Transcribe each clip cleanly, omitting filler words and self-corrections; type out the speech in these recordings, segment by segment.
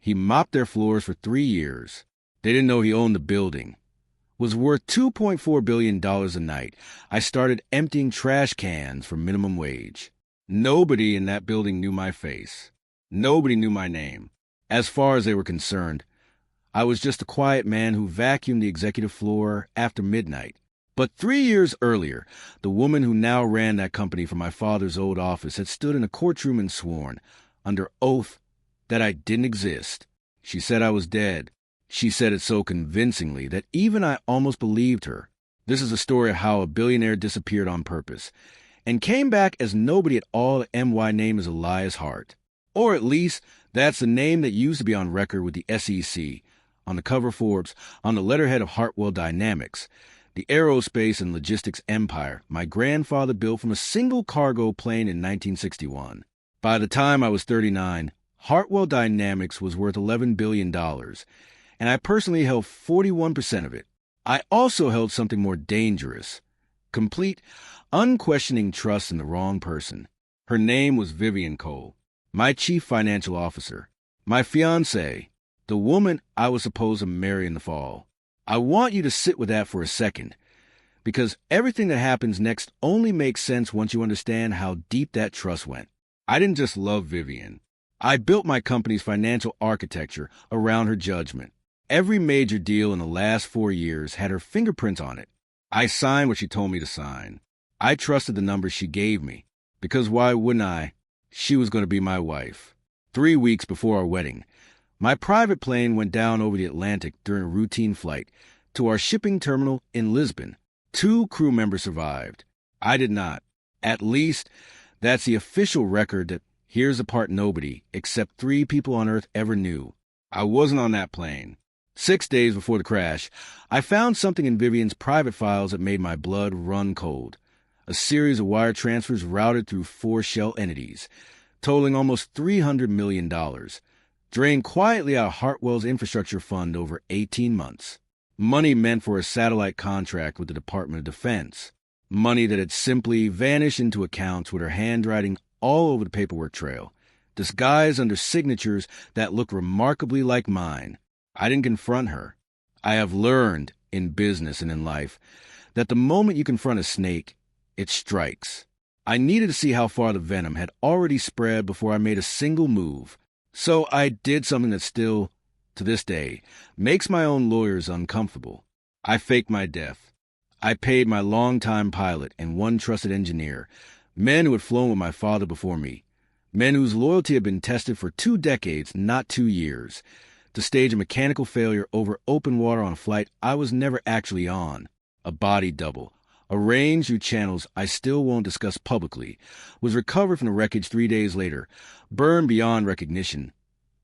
He mopped their floors for 3 years. They didn't know he owned the building. Was worth $2.4 billion a night. I started emptying trash cans for minimum wage. Nobody in that building knew my face. Nobody knew my name. As far as they were concerned, I was just a quiet man who vacuumed the executive floor after midnight. But 3 years earlier, the woman who now ran that company from my father's old office had stood in a courtroom and sworn, under oath, that I didn't exist. She said I was dead. She said it so convincingly that even I almost believed her. This is a story of how a billionaire disappeared on purpose and came back as nobody at all. The MY name is ELIAS HART. Or at least, that's the name that used to be on record with the SEC, on the cover of Forbes, on the letterhead of HARTWELL Dynamics, the aerospace and logistics empire my grandfather built from a single cargo plane in 1961. By the time I was 39, HARTWELL Dynamics was worth $11 billion, and I personally held 41% of it. I also held something more dangerous, complete, unquestioning trust in the wrong person. Her name was Vivian Cole, my chief financial officer, my fiancée, the woman I was supposed to marry in the fall. I want you to sit with that for a second, because everything that happens next only makes sense once you understand how deep that trust went. I didn't just love Vivian. I built my company's financial architecture around her judgment. Every major deal in the last 4 years had her fingerprints on it. I signed what she told me to sign. I trusted the numbers she gave me, because why wouldn't I? She was going to be my wife. 3 weeks before our wedding, my private plane went down over the Atlantic during a routine flight to our shipping terminal in Lisbon. 2 crew members survived. I did not. At least, that's the official record that here's the part nobody, except 3 people on Earth, ever knew. I wasn't on that plane. 6 days before the crash, I found something in Vivian's private files that made my blood run cold. A series of wire transfers routed through 4 shell entities, totaling almost $300 million, drained quietly out of HARTWELL's infrastructure fund over 18 months. Money meant for a satellite contract with the Department of Defense. Money that had simply vanished into accounts with her handwriting all over the paperwork trail, disguised under signatures that looked remarkably like mine. I didn't confront her. I have learned, in business and in life, that the moment you confront a snake, it strikes. I needed to see how far the venom had already spread before I made a single move. So I did something that still, to this day, makes my own lawyers uncomfortable. I faked my death. I paid my longtime pilot and one trusted engineer, men who had flown with my father before me, men whose loyalty had been tested for 2 decades, not 2 years, to stage a mechanical failure over open water on a flight I was never actually on. A body double, arranged through channels I still won't discuss publicly, was recovered from the wreckage 3 days later, burned beyond recognition.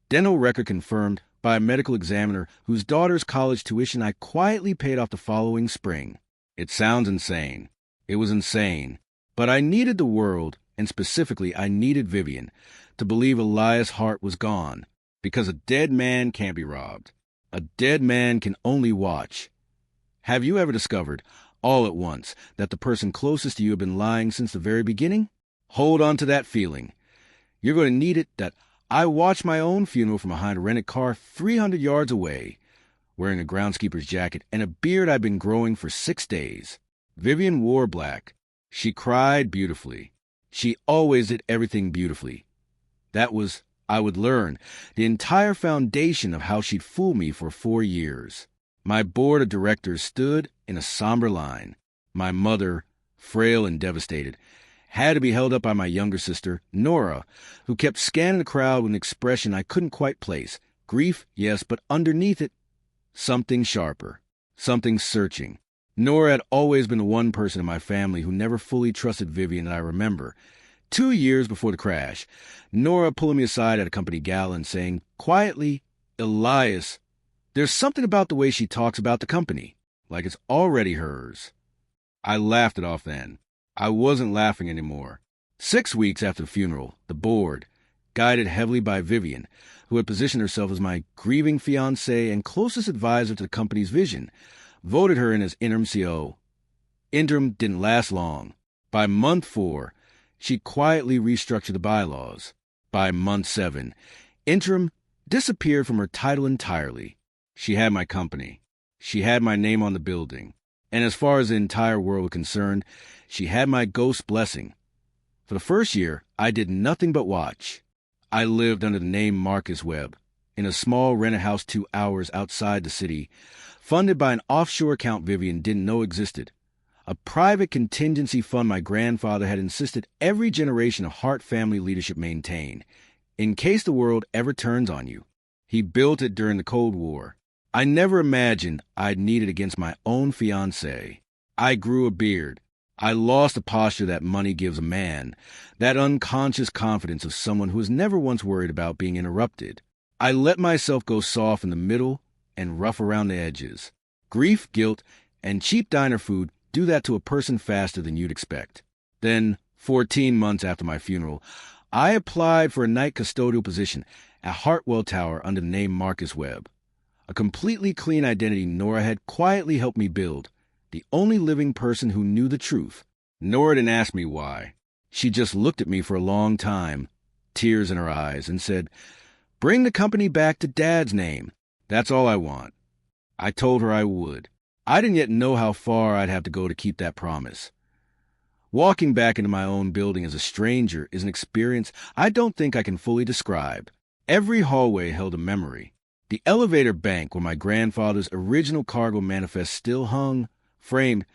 Dental record confirmed by a medical examiner whose daughter's college tuition I quietly paid off the following spring. It sounds insane. It was insane. But I needed the world, and specifically I needed Vivian, to believe ELIAS HART was gone. Because a dead man can't be robbed. A dead man can only watch. Have you ever discovered, all at once, that the person closest to you had been lying since the very beginning? Hold on to that feeling. You're going to need it that I watched my own funeral from behind a rented car 300 yards away, wearing a groundskeeper's jacket and a beard I'd been growing for 6 days. Vivian wore black. She cried beautifully. She always did everything beautifully. That was, I would learn, the entire foundation of how she'd fooled me for 4 years. My board of directors stood in a somber line. My mother, frail and devastated, had to be held up by my younger sister, Nora, who kept scanning the crowd with an expression I couldn't quite place. Grief, yes, but underneath it, something sharper, something searching. Nora had always been the one person in my family who never fully trusted Vivian that I remember. 2 years before the crash, Nora pulling me aside at a company gala and saying, quietly, "Elias, there's something about the way she talks about the company, like it's already hers." I laughed it off then. I wasn't laughing anymore. 6 weeks after the funeral, the board, guided heavily by Vivian, who had positioned herself as my grieving fiancée and closest advisor to the company's vision, voted her in as interim CO. Interim didn't last long. By month 4, she quietly restructured the bylaws. By month 7, interim disappeared from her title entirely. She had my company. She had my name on the building. And as far as the entire world was concerned, she had my ghost blessing. For the first year, I did nothing but watch. I lived under the name Marcus Webb, in a small rented house 2 hours outside the city, funded by an offshore account Vivian didn't know existed. A private contingency fund my grandfather had insisted every generation of Hart family leadership maintain, in case the world ever turns on you. He built it during the Cold War. I never imagined I'd need it against my own fiancée. I grew a beard. I lost the posture that money gives a man, that unconscious confidence of someone who was never once worried about being interrupted. I let myself go soft in the middle and rough around the edges. Grief, guilt, and cheap diner food do that to a person faster than you'd expect. Then, 14 months after my funeral, I applied for a night custodial position at HARTWELL Tower under the name Marcus Webb. A completely clean identity Nora had quietly helped me build, the only living person who knew the truth. Nora didn't ask me why. She just looked at me for a long time, tears in her eyes, and said, "Bring the company back to Dad's name. That's all I want." I told her I would. I didn't yet know how far I'd have to go to keep that promise. Walking back into my own building as a stranger is an experience I don't think I can fully describe. Every hallway held a memory. The elevator bank where my grandfather's original cargo manifest still hung, framed,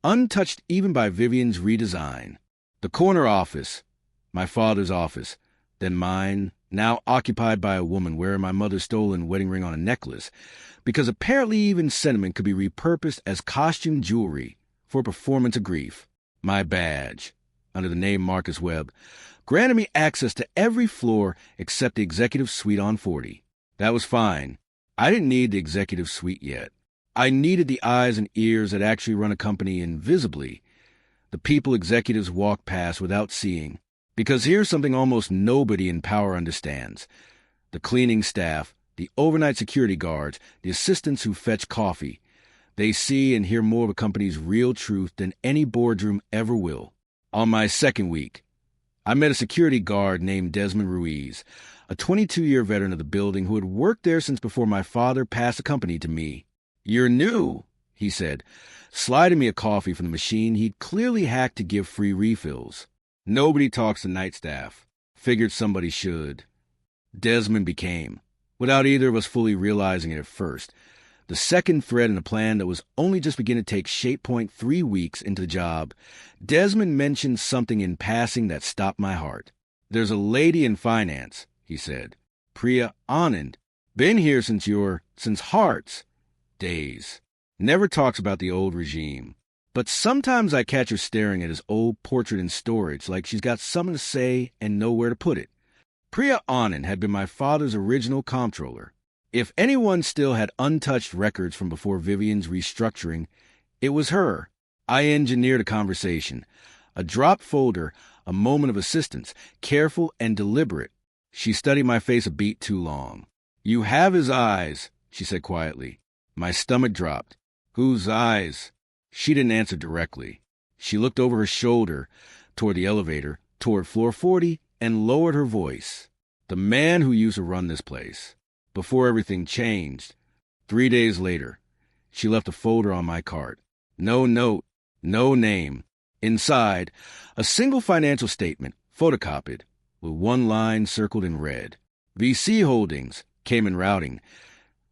untouched even by Vivian's redesign. The corner office, my father's office, then mine, now occupied by a woman wearing my mother's stolen wedding ring on a necklace, because apparently even sentiment could be repurposed as costume jewelry for a performance of grief. My badge, under the name Marcus Webb, granted me access to every floor except the executive suite on 40. That was fine. I didn't need the executive suite yet. I needed the eyes and ears that actually run a company invisibly, the people executives walk past without seeing. Because here's something almost nobody in power understands. The cleaning staff, the overnight security guards, the assistants who fetch coffee, they see and hear more of a company's real truth than any boardroom ever will. On my second week, I met a security guard named Desmond Ruiz, a 22-year veteran of the building who had worked there since before my father passed the company to me. "You're new," he said, sliding me a coffee from the machine he'd clearly hacked to give free refills. Nobody talks to night staff. Figured somebody should. Desmond became, without either of us fully realizing it at first, the second thread in a plan that was only just beginning to take shape. 3 weeks into the job, Desmond mentioned something in passing that stopped my heart. "There's a lady in finance," he said. "Priya Anand. Been here since Hart's days. Never talks about the old regime. But sometimes I catch her staring at his old portrait in storage like she's got something to say and nowhere to put it. Priya Anand had been my father's original comptroller. If anyone still had untouched records from before Vivian's restructuring, it was her. I engineered a conversation, a dropped folder, a moment of assistance, careful and deliberate. She studied my face a beat too long. "You have his eyes," she said quietly. My stomach dropped. "Whose eyes?" She didn't answer directly. She looked over her shoulder, toward the elevator, toward floor 40, and lowered her voice. "The man who used to run this place. Before everything changed." 3 days later, she left a folder on my cart. No note, no name. Inside, a single financial statement, photocopied, with one line circled in red. VC Holdings, Cayman Routing.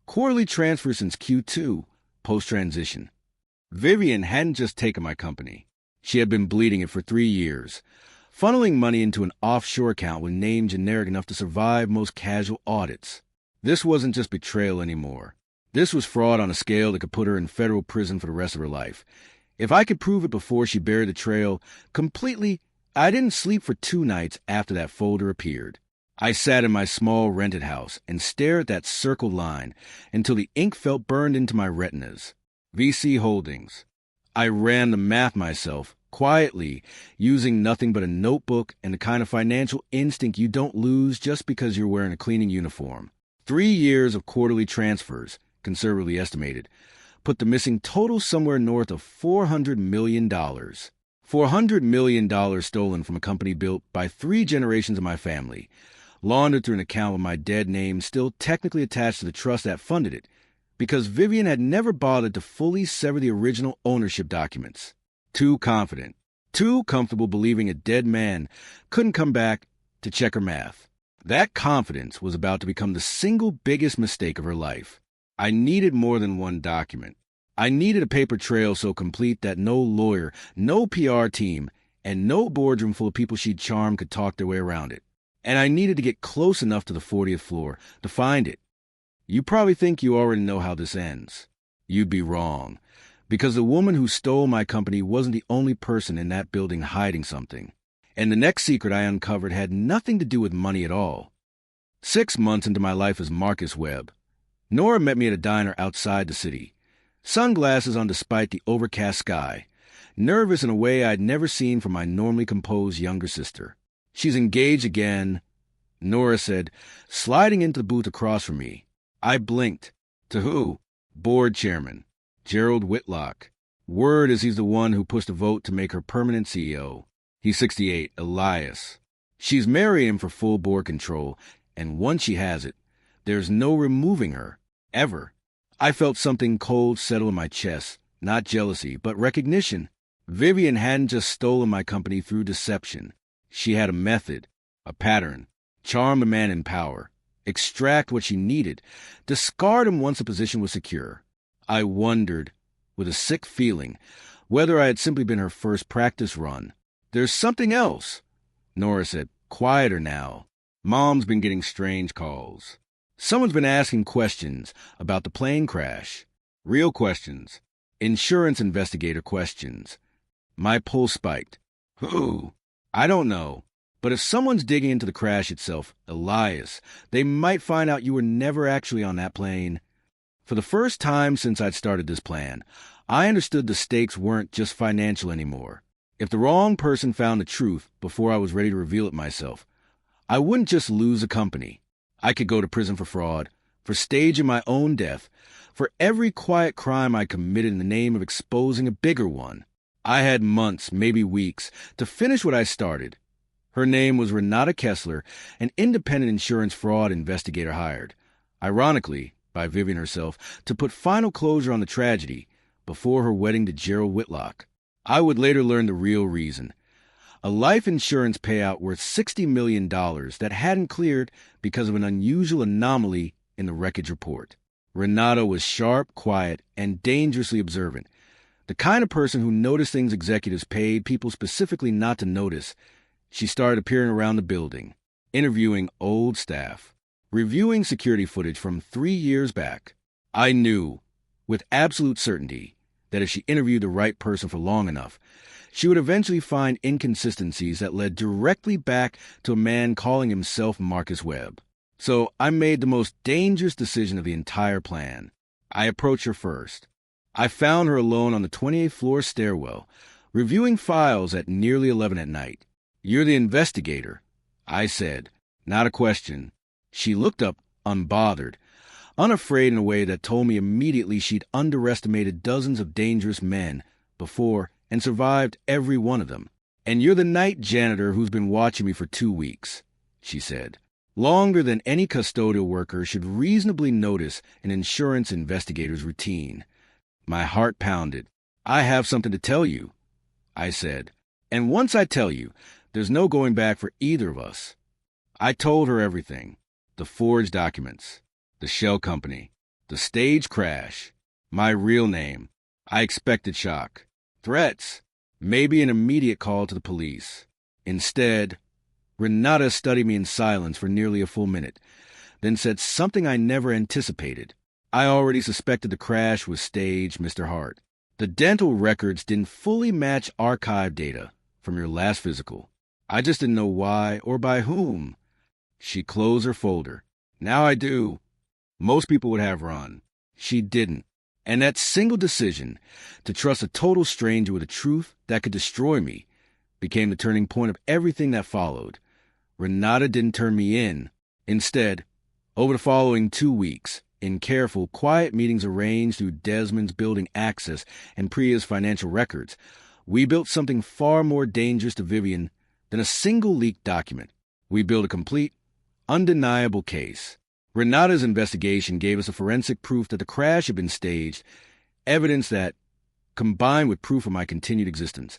Quarterly transfer since Q2, post-transition. Vivian hadn't just taken my company. She had been bleeding it for 3 years, funneling money into an offshore account with name generic enough to survive most casual audits. This wasn't just betrayal anymore. This was fraud on a scale that could put her in federal prison for the rest of her life. If I could prove it before she buried the trail completely, I didn't sleep for 2 nights after that folder appeared. I sat in my small rented house and stared at that circled line until the ink felt burned into my retinas. VC Holdings. I ran the math myself, quietly, using nothing but a notebook and the kind of financial instinct you don't lose just because you're wearing a cleaning uniform. 3 years of quarterly transfers, conservatively estimated, put the missing total somewhere north of $400 million. $400 million stolen from a company built by 3 generations of my family, laundered through an account with my dead name still technically attached to the trust that funded it, because Vivian had never bothered to fully sever the original ownership documents. Too confident, too comfortable believing a dead man couldn't come back to check her math. That confidence was about to become the single biggest mistake of her life. I needed more than one document. I needed a paper trail so complete that no lawyer, no PR team, and no boardroom full of people she'd charmed could talk their way around it. And I needed to get close enough to the 40th floor to find it. You probably think you already know how this ends. You'd be wrong, because the woman who stole my company wasn't the only person in that building hiding something. And the next secret I uncovered had nothing to do with money at all. 6 months into my life as Marcus Webb, Nora met me at a diner outside the city, sunglasses on despite the overcast sky, nervous in a way I'd never seen from my normally composed younger sister. "She's engaged again," Nora said, sliding into the booth across from me. I blinked. To who? Board chairman, Gerald Whitlock. Word is he's the one who pushed a vote to make her permanent CEO. He's 68, ELIAS. She's marrying him for full board control, and once she has it, there's no removing her, ever. I felt something cold settle in my chest, not jealousy, but recognition. Vivian hadn't just stolen my company through deception. She had a method, a pattern, charm a man in power, extract what she needed, discard him once a position was secure. I wondered, with a sick feeling, whether I had simply been her first practice run. "There's something else," Nora said, quieter now. "Mom's been getting strange calls. Someone's been asking questions about the plane crash. Real questions. Insurance investigator questions." My pulse spiked. "Who?" "I don't know. But if someone's digging into the crash itself, ELIAS, they might find out you were never actually on that plane." For the first time since I'd started this plan, I understood the stakes weren't just financial anymore. If the wrong person found the truth before I was ready to reveal it myself, I wouldn't just lose a company. I could go to prison for fraud, for staging my own death, for every quiet crime I committed in the name of exposing a bigger one. I had months, maybe weeks, to finish what I started. Her name was Renata Kessler, an independent insurance fraud investigator hired, ironically, by Vivian herself, to put final closure on the tragedy before her wedding to Gerald Whitlock. I would later learn the real reason. A life insurance payout worth $60 million that hadn't cleared because of an unusual anomaly in the wreckage report. Renata was sharp, quiet, and dangerously observant. The kind of person who noticed things executives paid people specifically not to notice. She started appearing around the building, interviewing old staff, reviewing security footage from 3 years back. I knew, with absolute certainty, that if she interviewed the right person for long enough, she would eventually find inconsistencies that led directly back to a man calling himself Marcus Webb. So I made the most dangerous decision of the entire plan. I approached her first. I found her alone on the 28th floor stairwell, reviewing files at nearly 11 at night. "You're the investigator," I said, not a question. She looked up, unbothered, unafraid in a way that told me immediately she'd underestimated dozens of dangerous men before and survived every one of them. "And you're the night janitor who's been watching me for 2 weeks, she said. Longer than any custodial worker should reasonably notice an insurance investigator's routine. My heart pounded. "I have something to tell you," I said. "And once I tell you, there's no going back for either of us." I told her everything. The forged documents, the shell company, the stage crash, my real name. I expected shock, threats, maybe an immediate call to the police. Instead, Renata studied me in silence for nearly a full minute, then said something I never anticipated. "I already suspected the crash was staged, Mr. Hart. The dental records didn't fully match archive data from your last physical. I just didn't know why or by whom." She closed her folder. "Now I do. Most people would have run. She didn't. And that single decision, to trust a total stranger with a truth that could destroy me, became the turning point of everything that followed. Renata didn't turn me in. Instead, over the following 2 weeks, in careful, quiet meetings arranged through Desmond's building access and Priya's financial records, we built something far more dangerous to Vivian than a single leaked document. We built a complete, Undeniable case. Renata's investigation gave us a forensic proof that the crash had been staged, evidence that, combined with proof of my continued existence,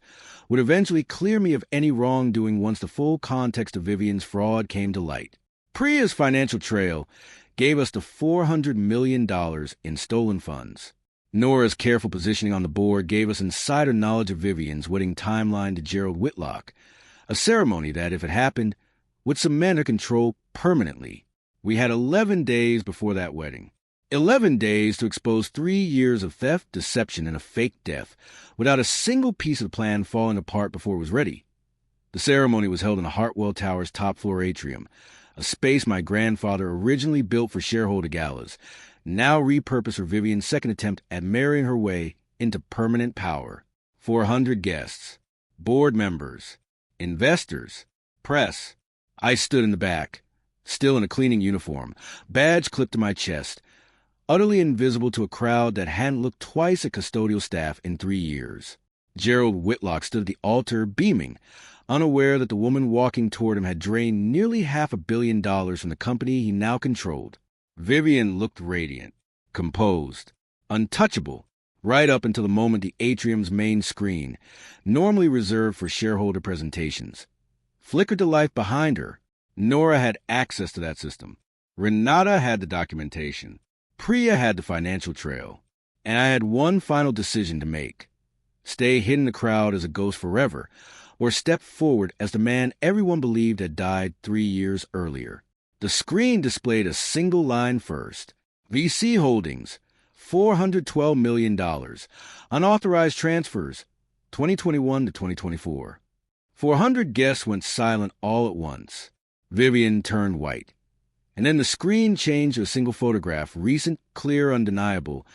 would eventually clear me of any wrongdoing once the full context of Vivian's fraud came to light. Priya's financial trail gave us the $400 million in stolen funds. Nora's careful positioning on the board gave us insider knowledge of Vivian's wedding timeline to Gerald Whitlock, a ceremony that, if it happened, would cement her control permanently. We had 11 days before that wedding. 11 days to expose 3 years of theft, deception, and a fake death, without a single piece of the plan falling apart before it was ready. The ceremony was held in the HARTWELL Tower's top-floor atrium, a space my grandfather originally built for shareholder galas, now repurposed for Vivian's second attempt at marrying her way into permanent power. 400 guests, board members, investors, press. I stood in the back, still in a cleaning uniform, badge clipped to my chest, utterly invisible to a crowd that hadn't looked twice at custodial staff in 3 years. Gerald Whitlock stood at the altar, beaming, unaware that the woman walking toward him had drained nearly $500 million from the company he now controlled. Vivian looked radiant, composed, untouchable, right up until the moment the atrium's main screen, normally reserved for shareholder presentations, flickered to life behind her. Nora had access to that system. Renata had the documentation. Priya had the financial trail. And I had one final decision to make. Stay hidden in the crowd as a ghost forever, or step forward as the man everyone believed had died 3 years earlier. The screen displayed a single line first. VC holdings, $412 million. Unauthorized transfers, 2021 to 2024. 400 guests went silent all at once. Vivian turned white. And then the screen changed to a single photograph, recent, clear, undeniable,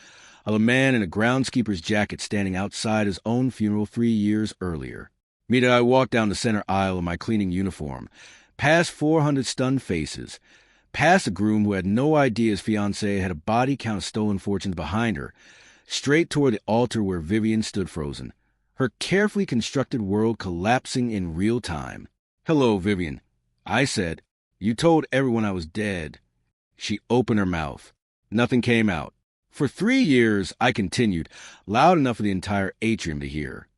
of a man in a groundskeeper's jacket standing outside his own funeral 3 years earlier. Meanwhile, I walked down the center aisle in my cleaning uniform, past 400 stunned faces, past a groom who had no idea his fiancée had a body count of stolen fortunes behind her, straight toward the altar where Vivian stood frozen, her carefully constructed world collapsing in real time. "Hello, Vivian," I said. "You told everyone I was dead." She opened her mouth. Nothing came out. For 3 years, I continued, loud enough for the entire atrium to hear.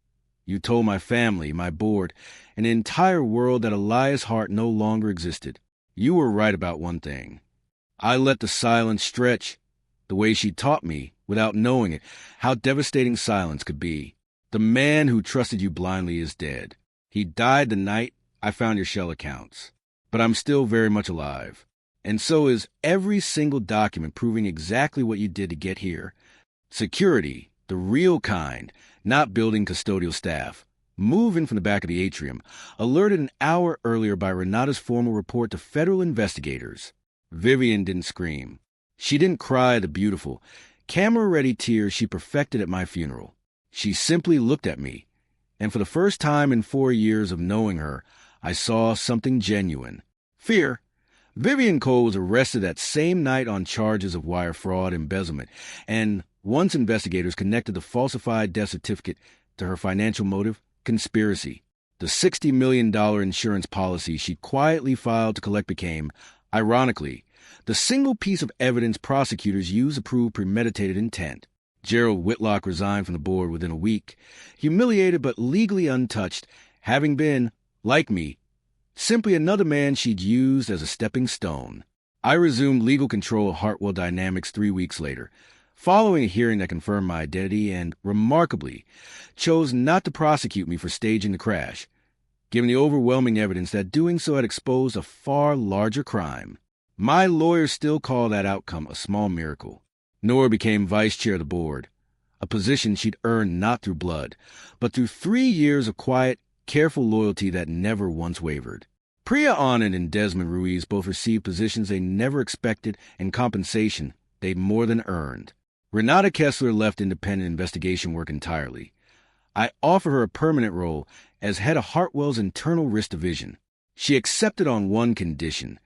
"You told my family, my board, and the entire world that ELIAS HART no longer existed. You were right about one thing." I let the silence stretch, the way she taught me, without knowing it, how devastating silence could be. "The man who trusted you blindly is dead. He died the night I found your shell accounts. But I'm still very much alive. And so is every single document proving exactly what you did to get here. Security, the real kind, not building custodial staff, move in from the back of the atrium, alerted an hour earlier by Renata's formal report to federal investigators." Vivian didn't scream. She didn't cry the beautiful, camera-ready tears she perfected at my funeral. She simply looked at me, and for the first time in 4 years of knowing her, I saw something genuine. Fear. Vivian Cole was arrested that same night on charges of wire fraud, embezzlement, and once investigators connected the falsified death certificate to her financial motive, conspiracy. The $60 million insurance policy she quietly filed to collect became, ironically, the single piece of evidence prosecutors used to prove premeditated intent. Gerald Whitlock resigned from the board within a week, humiliated but legally untouched, having been, like me, simply another man she'd used as a stepping stone. I resumed legal control of HARTWELL Dynamics 3 weeks later, following a hearing that confirmed my identity and, remarkably, chose not to prosecute me for staging the crash, given the overwhelming evidence that doing so had exposed a far larger crime. My lawyers still call that outcome a small miracle. Nora became vice chair of the board, a position she'd earned not through blood, but through 3 years of quiet, careful loyalty that never once wavered. Priya Anand and Desmond Ruiz both received positions they never expected and compensation they more than earned. Renata Kessler left independent investigation work entirely. I offered her a permanent role as head of HARTWELL's internal risk division. She accepted on one condition,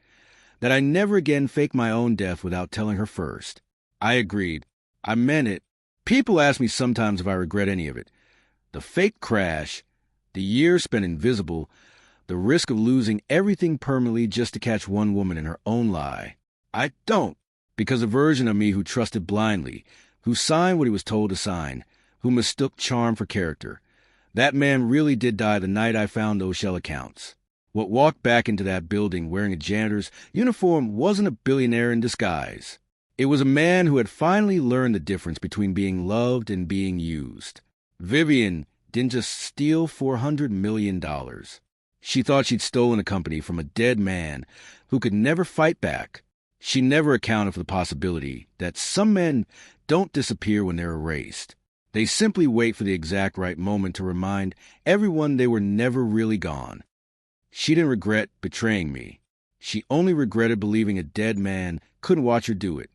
that I never again fake my own death without telling her first. I agreed. I meant it. People ask me sometimes if I regret any of it. The fake crash, the years spent invisible, The risk of losing everything permanently just to catch one woman in her own lie. I don't, because a version of me who trusted blindly, who signed what he was told to sign, who mistook charm for character. That man really did die the night I found those shell accounts. What walked back into that building wearing a janitor's uniform wasn't a billionaire in disguise. It was a man who had finally learned the difference between being loved and being used. Vivian didn't just steal $400 million. She thought she'd stolen a company from a dead man who could never fight back. She never accounted for the possibility that some men don't disappear when they're erased. They simply wait for the exact right moment to remind everyone they were never really gone. She didn't regret betraying me. She only regretted believing a dead man couldn't watch her do it.